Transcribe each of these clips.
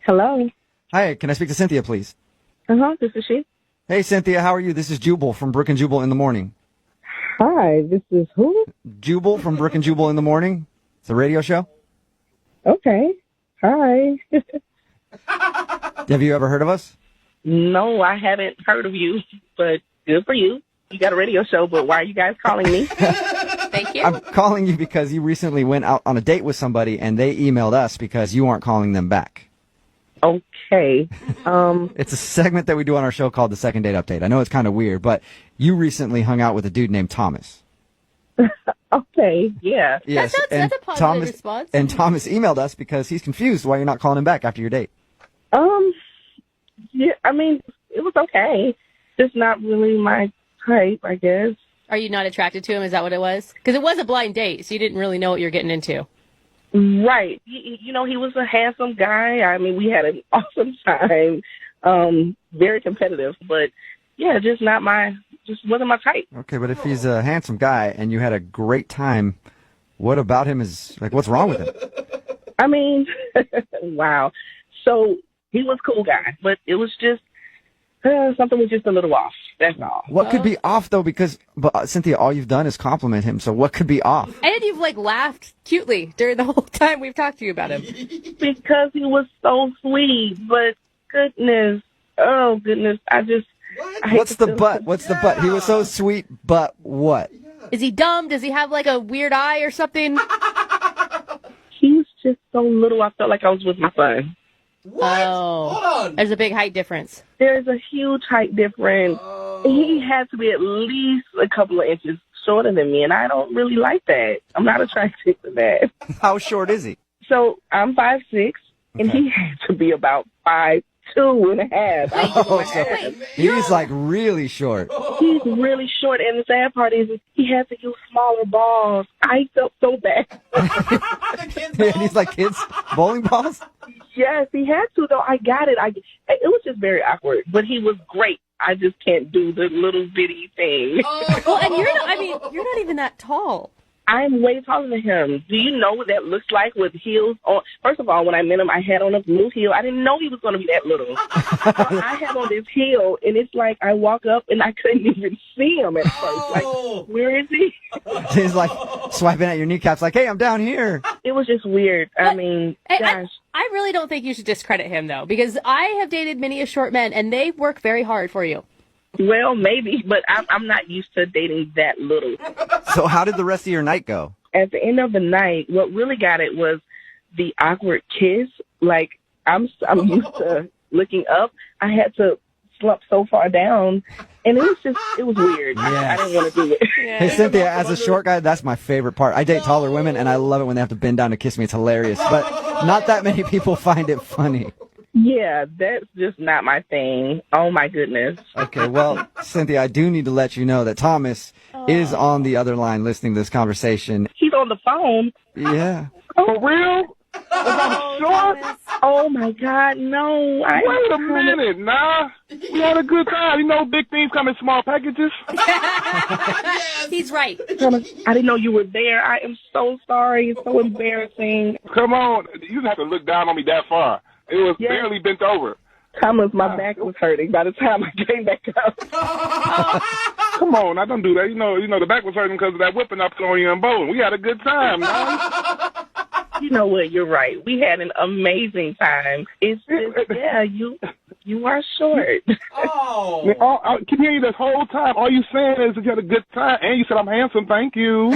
Hello. Hi, can I speak to Cynthia, please? This is she. Hey, Cynthia, how are you? This is Jubal from Brook and Jubal in the Morning. Hi, this is who? Jubal from Brook and Jubal in the Morning. It's a radio show. Okay. Hi. Have you ever heard of us? No, I haven't heard of you, but good for you. You got a radio show, but why are you guys calling me? Thank you. I'm calling you because you recently went out on a date with somebody and they emailed us because you aren't calling them back. Okay. It's a segment that we do on our show called the Second Date Update. I know it's kind of weird, but you recently hung out with a dude named Thomas. Okay, yeah. Yes, That's a positive response. And Thomas emailed us because he's confused why you're not calling him back after your date. Yeah, I mean, it was okay. Just not really my type, I guess. Are you not attracted to him? Is that what it was? Because it was a blind date, so you didn't really know what you're getting into. Right. You know, he was a handsome guy. I mean, we had an awesome time. Very competitive, but yeah, just wasn't my type. Okay, but if he's a handsome guy and you had a great time, what about him is, like, what's wrong with him? I mean, wow. So he was a cool guy, but it was just, something was just a little off. That's all. What could be off, though? Because, Cynthia, all you've done is compliment him, so what could be off? And you've, laughed cutely during the whole time we've talked to you about him. Because he was so sweet, but goodness, oh, goodness, I hate What's the but? What's the but? He was so sweet, but what? Is he dumb? Does he have, a weird eye or something? He's just so little, I felt like I was with my son. What? Oh. Hold on. There's a big height difference. There's a huge height difference. He had to be at least a couple of inches shorter than me, and I don't really like that. I'm not attracted to that. How short is he? So I'm 5'6", and he had to be about 5'2" and a half. He's really short. He's really short, and the sad part is he had to use smaller balls. I felt so bad. And he's like kids bowling balls? Yes, he had to, though. I got it. It was just very awkward, but he was great. I just can't do the little bitty thing. Well, and you're not even that tall. I'm way taller than him. Do you know what that looks like with heels on? First of all, when I met him, I had on a blue heel. I didn't know he was going to be that little. So I had on this heel, and it's like I walk up, and I couldn't even see him at first. Like, where is he? He's like swiping at your kneecaps like, hey, I'm down here. It was just weird. I mean, gosh. I really don't think you should discredit him, though, because I have dated many a short men, and they work very hard for you. Well, maybe, but I'm not used to dating that little. So how did the rest of your night go? At the end of the night, what really got it was the awkward kiss. Like, I'm used to looking up. I had to slump so far down, and it was weird. Yes. I didn't want to do it. Hey, Cynthia, as a short guy, that's my favorite part. I date taller women, and I love it when they have to bend down to kiss me. It's hilarious, but not that many people find it funny. Yeah, that's just not my thing. Oh, my goodness. Okay, well, Cynthia, I do need to let you know that Thomas is on the other line listening to this conversation. He's on the phone. Yeah. For real? I'm short? Oh, my God, no. Wait a minute, nah. We had a good time. You know, big things come in small packages. He's right. Thomas, I didn't know you were there. I am so sorry. It's so embarrassing. Come on. You didn't have to look down on me that far. It was barely bent over. Thomas, my back was hurting by the time I came back up. Come on, I don't do that. You know, the back was hurting because of that whipping I put on you in bowling. We had a good time, man. You know what? You're right. We had an amazing time. It's just, you are short. Oh. Man, I can hear you this whole time. All you saying is that you had a good time, and you said I'm handsome. Thank you.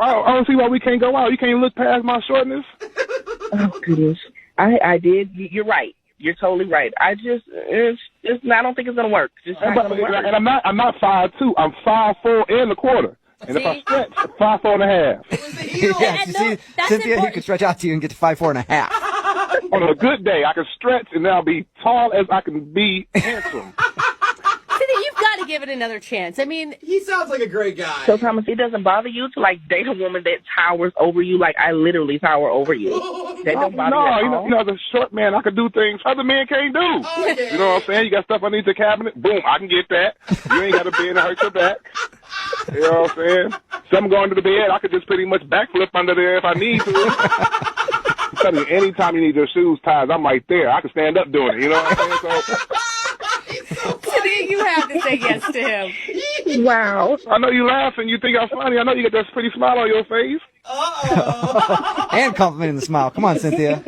I don't see why we can't go out. You can't look past my shortness. Oh, goodness. I did. You're right. You're totally right. I don't think it's going to work. And I'm not 5'2". I'm 5'4" and a quarter. And if I stretch, 5'4" and a half. Yeah, you see, Cynthia, he could stretch out to you and get to 5'4" and a half. On a good day, I can stretch and then I'll be tall as I can be handsome. You've got to give it another chance. I mean, he sounds like a great guy. So, Thomas, it doesn't bother you to, date a woman that towers over you? Like, I literally tower over you. That don't bother you at all? You know, the short man, I can do things other men can't do. Oh, yeah. You know what I'm saying? You got stuff underneath the cabinet? Boom, I can get that. You ain't got to bend and hurt your back. You know what I'm saying? Something going to the bed, I could just pretty much backflip under there if I need to. telling you, anytime you need your shoes tied, I'm right there. I can stand up doing it. You know what I'm saying? So Cynthia, you have to say yes to him. Wow. I know you laughing. You think I'm funny. I know you get that pretty smile on your face. And complimenting the smile. Come on, Cynthia.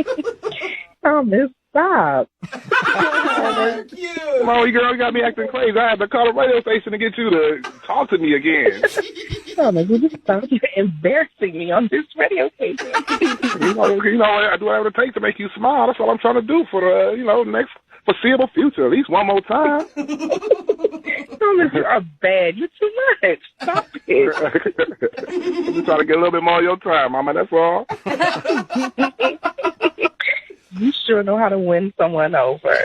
Thomas, stop. Come on, you girl, you got me acting crazy. I had to call the radio station to get you to talk to me again. Thomas, will you stop? You're embarrassing me on this radio station. You know, I do whatever it takes to make you smile. That's all I'm trying to do for the, next foreseeable future. At least one more time. Thomas, you are bad. You're too much. Stop it. I'm just trying to get a little bit more of your time, Mama. That's all. You sure know how to win someone over.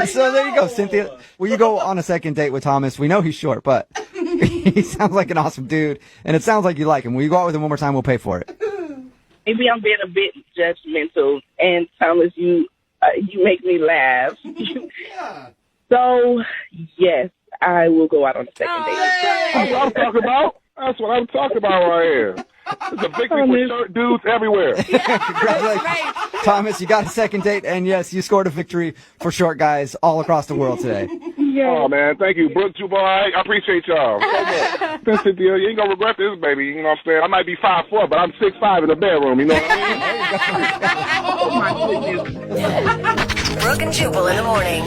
So there you go, Cynthia. Will you go on a second date with Thomas? We know he's short, but he sounds like an awesome dude, and it sounds like you like him. Will you go out with him one more time? We'll pay for it. Maybe I'm being a bit judgmental, and Thomas, you make me laugh. So, yes, I will go out on a second date. That's what I'm talking about. That's what I'm talking about right here. It's a victory for short dudes everywhere. Congratulations, Thomas. You got a second date, and yes, you scored a victory for short guys all across the world today. Oh, man, thank you. Brooke, Juba, I appreciate y'all so much. Cynthia, you ain't going to regret this, baby. You know what I'm saying? I might be 5'4", but I'm 6'5" in the bedroom. You know what I mean? Oh, my goodness. Brooke and Jubal in the morning.